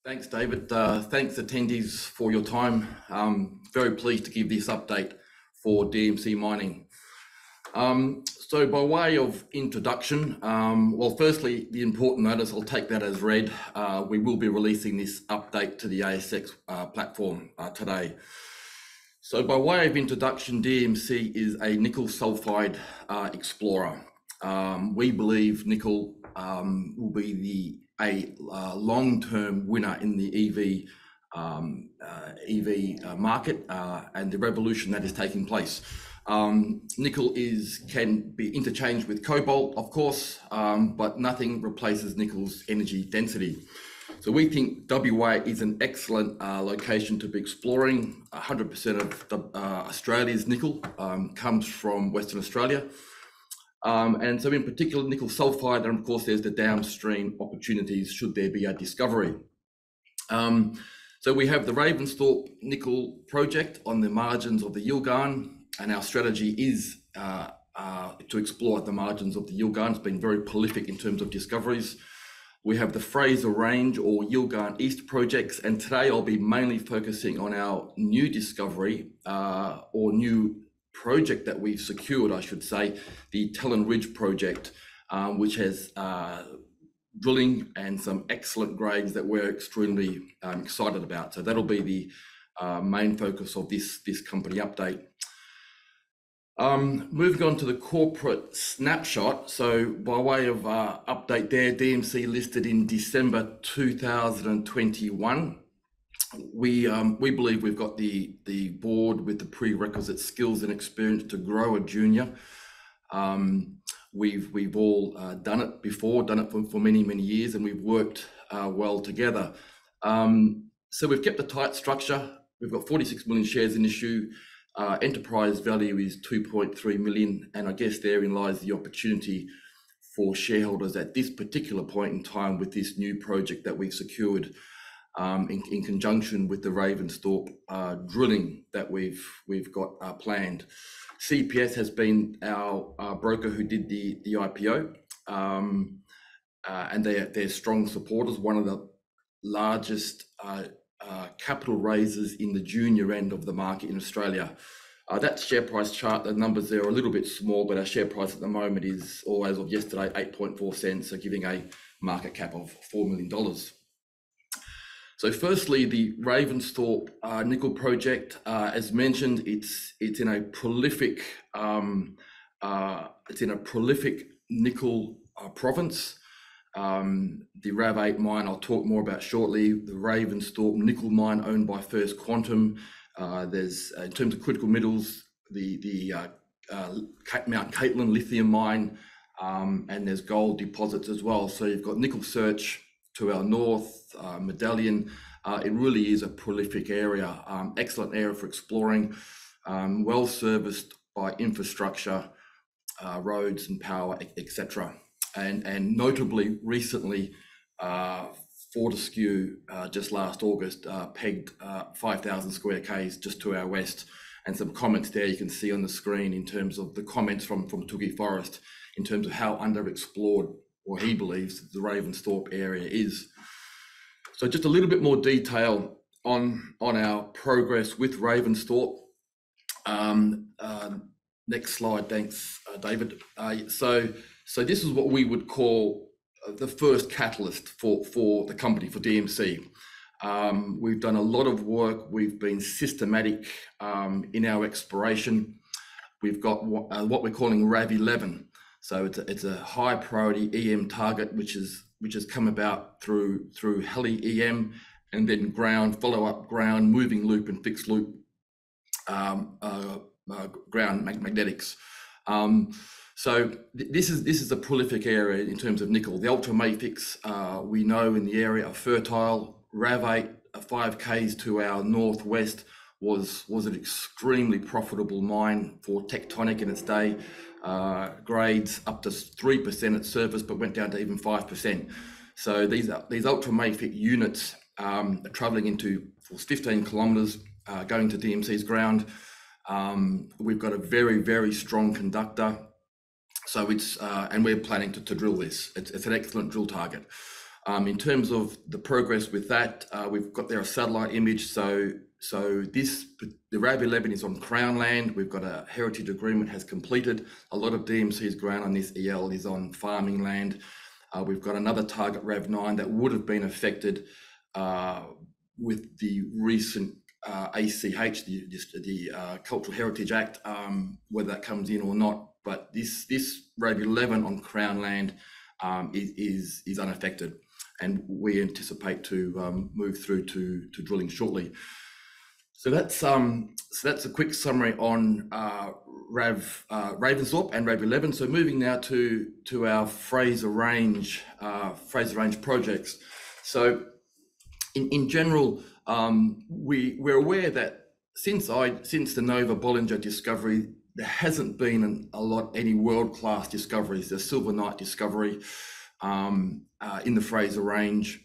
Thanks, David. Thanks, attendees, for your time. Very pleased to give this update for DMC Mining. So by way of introduction, well, firstly, the important notice, I'll take that as read. We will be releasing this update to the ASX platform today. So by way of introduction, DMC is a nickel sulfide explorer. We believe nickel will be a long-term winner in the EV market and the revolution that is taking place. Nickel can be interchanged with cobalt, of course, but nothing replaces nickel's energy density. So we think WA is an excellent location to be exploring. 100% of Australia's nickel comes from Western Australia. And so in particular, nickel sulfide, and of course, there's the downstream opportunities should there be a discovery. So we have the Ravensthorpe nickel project on the margins of the Yilgarn, and our strategy is to explore at the margins of the Yilgarn. It's been very prolific in terms of discoveries. We have the Fraser Range or Yilgarn East projects, and today I'll be mainly focusing on our new discovery or new project that we've secured, I should say, the Tellon Ridge project, which has drilling and some excellent grades that we're extremely excited about. So that'll be the main focus of this company update. Moving on to the corporate snapshot. So by way of update there, DMC listed in December 2021. We believe we've got the board with the prerequisite skills and experience to grow a junior. We've all done it before, done it for many years, and we've worked well together. So we've kept a tight structure. We've got 46 million shares in issue. Enterprise value is 2.3 million, and I guess therein lies the opportunity for shareholders at this particular point in time with this new project that we've secured in conjunction with the Ravensthorpe drilling that we've got planned. CPS has been our broker who did the IPO, and they're strong supporters, one of the largest capital raisers in the junior end of the market in Australia. That share price chart, the numbers there are a little bit small, but our share price at the moment is, or as of yesterday, 8.4 cents, so giving a market cap of $4 million. So firstly, the Ravensthorpe nickel project, as mentioned, it's in a prolific nickel province. The RAV8 mine I'll talk more about shortly. The Ravensthorpe nickel mine owned by First Quantum. There's in terms of critical metals, the Mount Caitlin lithium mine, and there's gold deposits as well. So you've got Nickel Search to our north, Medallion. It really is a prolific area, excellent area for exploring, well serviced by infrastructure, roads and power, etc. And notably recently, Fortescue just last August pegged 5,000 square k's just to our west, and some comments there you can see on the screen in terms of the comments from Toogie Forest in terms of how underexplored, or he believes, the Ravensthorpe area is. So just a little bit more detail on our progress with Ravensthorpe. Next slide, thanks, David. So this is what we would call the first catalyst for the company, for DMC. We've done a lot of work. We've been systematic in our exploration. We've got what we're calling RAV11. So it's a high priority EM target, which has come about through heli EM, and then ground, follow up ground, moving loop and fixed loop ground magnetics. So this is a prolific area in terms of nickel. The ultramafics we know in the area are fertile. RAV8, 5 k's to our northwest, was an extremely profitable mine for Tectonic in its day. Grades up to 3% at surface, but went down to even 5%. So these ultramafic units are travelling into 15 kilometres, going to DMC's ground. We've got a very strong conductor. So it's and we're planning to drill this. It's an excellent drill target. In terms of the progress with that, we've got there a satellite image. So the RAB 11 is on Crown land. We've got a heritage agreement has completed. A lot of DMC's ground on this EL is on farming land. We've got another target RAB 9 that would have been affected with the recent ACH, the Cultural Heritage Act, whether that comes in or not. But this RAB 11 on Crown land is unaffected, and we anticipate to move through to drilling shortly. So that's a quick summary on Ravensthorpe and RAB 11. So moving now to our Fraser Range projects. So in general, we're aware that since the Nova Bollinger discovery, there hasn't been any world-class discoveries. There's Silver Knight discovery in the Fraser Range,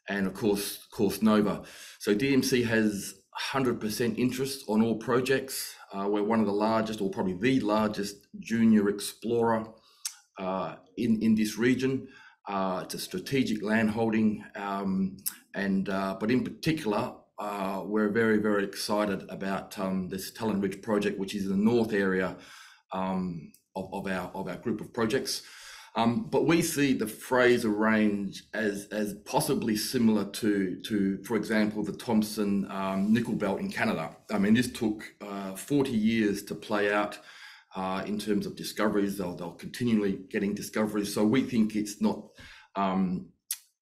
and of course Nova. So DMC has 100% interest on all projects. We're one of the largest, or probably the largest, junior explorer in this region. It's a strategic land holding, but in particular, we're very, very excited about this Talon Ridge project, which is in the north area of our group of projects. But we see the Fraser Range as possibly similar to, for example, the Thompson nickel belt in Canada. I mean, this took 40 years to play out in terms of discoveries. They'll continually getting discoveries. So we think it's not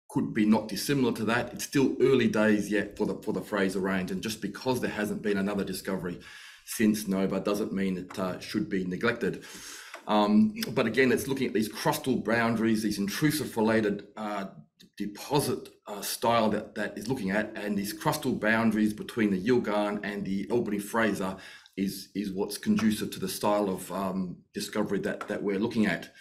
could be not dissimilar to that. It's still early days yet for the Fraser Range, and just because there hasn't been another discovery since Nova doesn't mean it should be neglected. But again, it's looking at these crustal boundaries, these intrusive related deposit style that is looking at, and these crustal boundaries between the Yilgarn and the Albany Fraser is what's conducive to the style of discovery that we're looking at.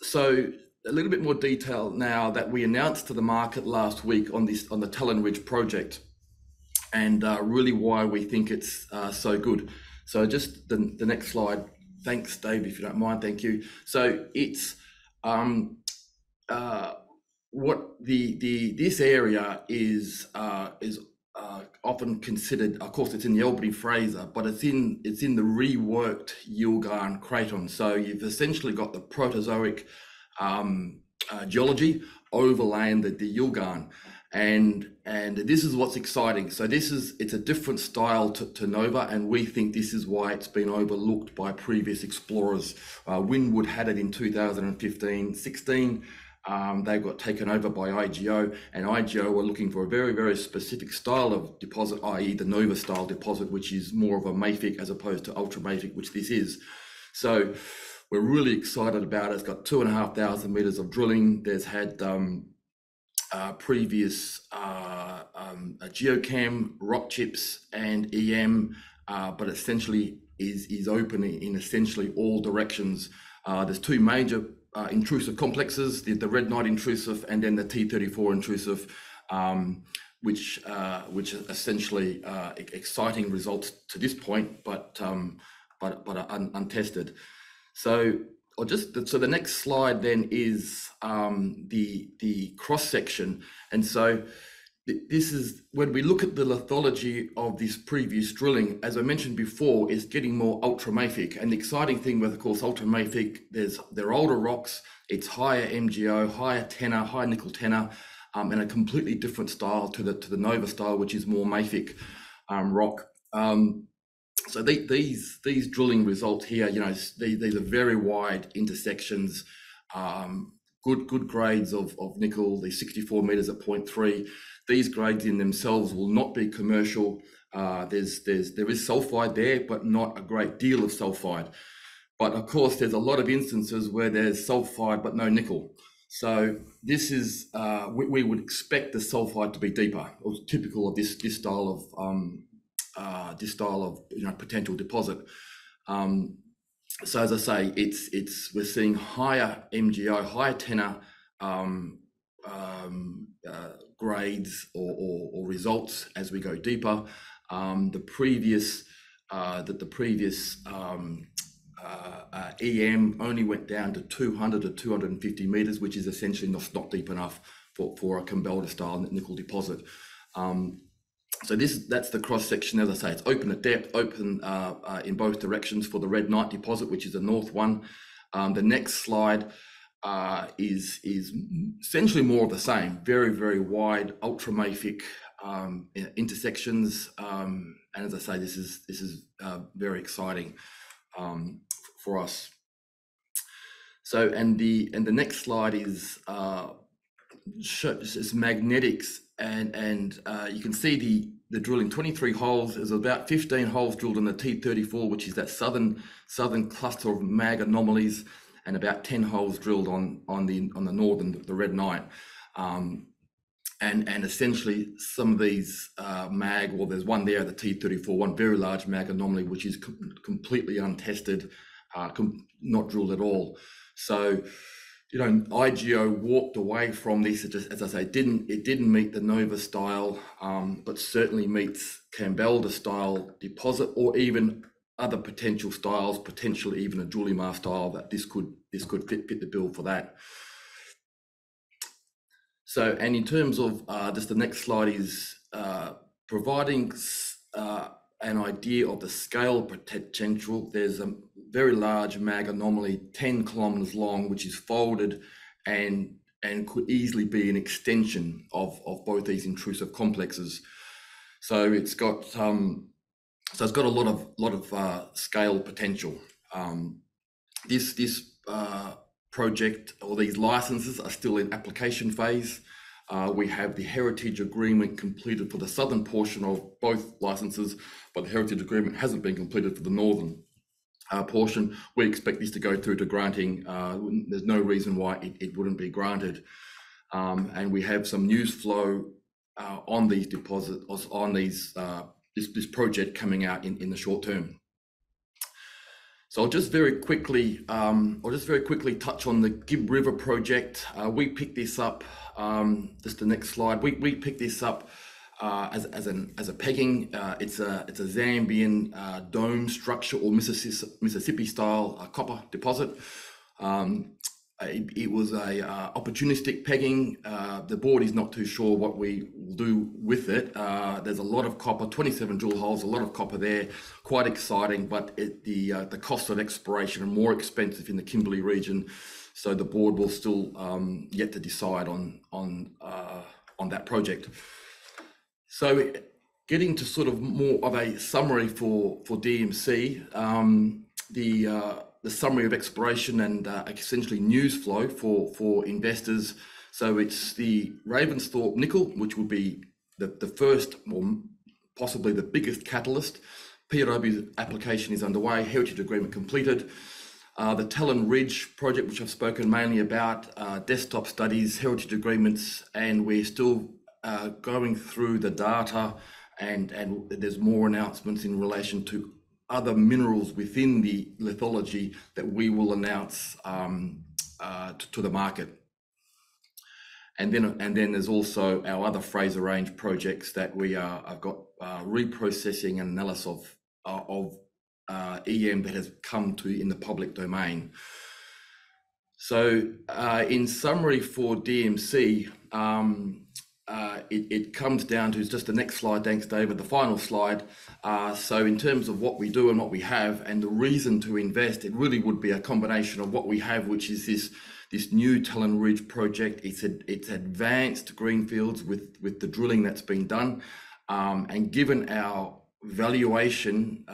So a little bit more detail now that we announced to the market last week on the Talon Ridge project, and really why we think it's so good. So just the next slide. Thanks, Dave, if you don't mind. Thank you. So it's what this area is often considered. Of course, it's in the Albany Fraser, but it's in the reworked Yilgarn Craton. So you've essentially got the Proterozoic geology overlaying the Yilgarn, and this is what's exciting. So it's a different style to Nova, and we think this is why it's been overlooked by previous explorers. Winwood had it in 2015-16. They got taken over by IGO, and IGO were looking for a very, very specific style of deposit, i.e. the Nova style deposit, which is more of a mafic as opposed to ultramafic, which this is. So we're really excited about it. It's got 2,500 meters of drilling. There's had previous geochem, rock chips, and EM, but essentially is open in essentially all directions. There's two major intrusive complexes, the Red Knight intrusive and then the T34 intrusive, which essentially exciting results to this point, but are untested. So the next slide then is the cross section, and so this is when we look at the lithology of this previous drilling. As I mentioned before, is getting more ultramafic, and the exciting thing with, of course, ultramafic, they're older rocks, it's higher MgO, higher tenor, high nickel tenor, and a completely different style to the Nova style, which is more mafic rock. So these drilling results here, these are very wide intersections, good grades of nickel, the 64 meters at 0.3. These grades in themselves will not be commercial. There is sulfide there, but not a great deal of sulfide. But of course, there's a lot of instances where there's sulfide but no nickel. So this is we would expect the sulfide to be deeper, or typical of this style of potential deposit. So as I say, we're seeing higher MgO, higher tenor grades or results as we go deeper. The previous EM only went down to 200 to 250 meters, which is essentially not deep enough for a Campbell style nickel deposit. So that's the cross section. As I say, it's open at depth, open in both directions for the Red Knight deposit, which is the north one. The next slide is essentially more of the same. Very, very wide, ultramafic intersections, and as I say, this is very exciting for us. So, and the next slide is shows magnetics, and you can see the drilling. 23 holes. There's about 15 holes drilled in the T34, which is that southern cluster of mag anomalies, and about 10 holes drilled on the northern, the Red Knight. And essentially some of these mag, well, there's one there, the T34, one very large mag anomaly, which is completely untested, not drilled at all. So, you know, IGO walked away from this. It just, as I say, it didn't meet the Nova style, but certainly meets Campbell style deposit, or even other potential styles, potentially even a Julimar style, that this could fit the bill for that. So, and in terms of just the next slide is providing an idea of the scale potential. There's a very large mag anomaly, 10 kilometers long, which is folded and could easily be an extension of both these intrusive complexes. So it's got a lot of scale potential. This project, or these licenses, are still in application phase. We have the heritage agreement completed for the southern portion of both licenses, but the heritage agreement hasn't been completed for the northern portion. We expect this to go through to granting. There's no reason why it wouldn't be granted. And we have some news flow on these deposits, on these this project coming out in the short term. So I'll just very quickly touch on the Gibb River project. We picked this up, just the next slide. We picked this up as a pegging. It's a Zambian dome structure, or Mississippi style copper deposit. It was a opportunistic pegging. The board is not too sure what we will do with it. There's a lot of copper, 27 drill holes, a lot of copper there, quite exciting, but the cost of exploration are more expensive in the Kimberley region. So the board will still yet to decide on that project. So getting to sort of more of a summary for DMC, the summary of exploration and essentially news flow for investors. So it's the Ravensthorpe nickel, which would be the first, or possibly the biggest catalyst. PRW application is underway, heritage agreement completed. The Talon Ridge project, which I've spoken mainly about, desktop studies, heritage agreements, and we're still going through the data, and there's more announcements in relation to other minerals within the lithology that we will announce to the market. And then there's also our other Fraser Range projects that I've got reprocessing and analysis of EM that has come to in the public domain. So in summary for DMC, it comes down to just the next slide. Thanks, David. The final slide. So in terms of what we do and what we have, and the reason to invest, it really would be a combination of what we have, which is this new Talon Ridge project. It's advanced greenfields with the drilling that's been done, and given our valuation,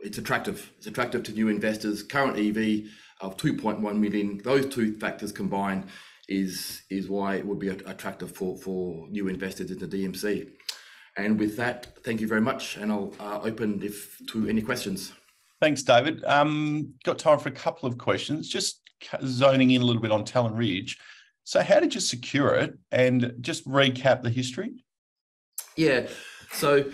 it's attractive. It's attractive to new investors. Current EV of 2.1 million. Those two factors combined is why it would be attractive for new investors into DMC. And with that, thank you very much, and I'll open to any questions. Thanks, David. Got time for a couple of questions. Just zoning in a little bit on Talon Ridge. So how did you secure it, and just recap the history? Yeah, so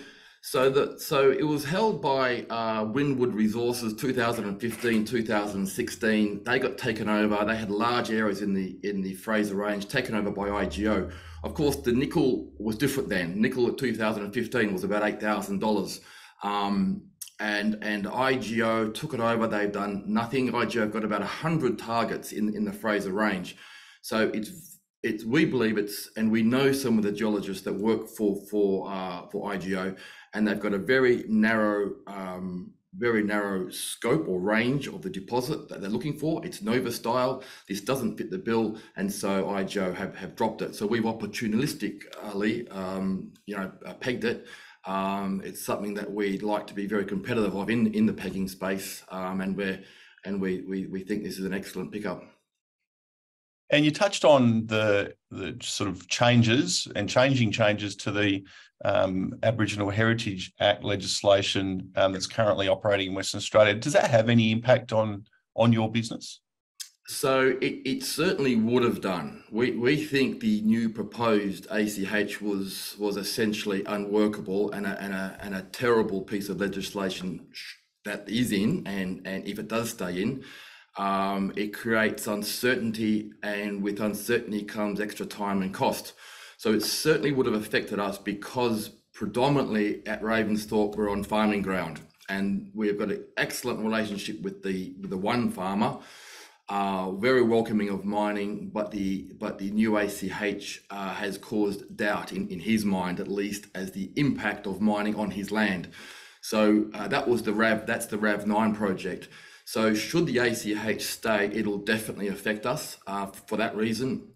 it was held by Windwood Resources 2015, 2016. They got taken over. They had large areas in the Fraser Range taken over by IGO. Of course, the nickel was different then. Nickel at 2015 was about $8,000. and IGO took it over. They've done nothing. IGO have got about 100 targets in the Fraser Range. So we believe and we know some of the geologists that work for IGO, and they've got a very narrow scope or range of the deposit that they're looking for. It's Nova style. This doesn't fit the bill, and so IGO have dropped it. So we've opportunistically, pegged it. It's something that we'd like to be very competitive of in the pegging space, and we think this is an excellent pickup. And you touched on the sort of changing changes to the Aboriginal Heritage Act legislation that's currently operating in Western Australia. Does that have any impact on your business? So it certainly would have done. We think the new proposed ACH was essentially unworkable and a terrible piece of legislation that is in, and if it does stay in, it creates uncertainty, and with uncertainty comes extra time and cost. So it certainly would have affected us, because predominantly at Ravensthorpe we're on farming ground, and we've got an excellent relationship with the one farmer, very welcoming of mining, but the new ACH has caused doubt in his mind, at least, as the impact of mining on his land. So that's the RAV9 project. So should the ACH stay, it'll definitely affect us for that reason.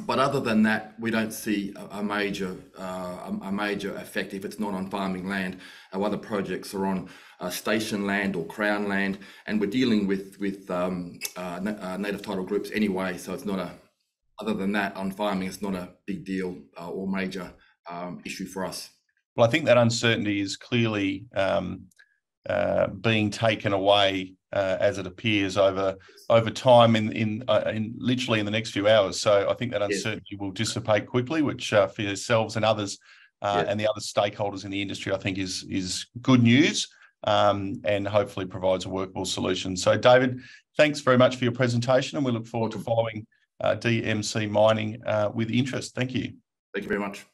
But other than that, we don't see a major effect if it's not on farming land. Our other projects are on station land or Crown land, and we're dealing with native title groups anyway. So it's not other than that, on farming, it's not a big deal or major issue for us. Well, I think that uncertainty is clearly being taken away as it appears over time in literally in the next few hours. So I think that uncertainty will dissipate quickly, which for yourselves and others and the other stakeholders in the industry, I think is good news, and hopefully provides a workable solution. So David, thanks very much for your presentation, and we look forward to following DMC mining with interest. Thank you. Thank you very much.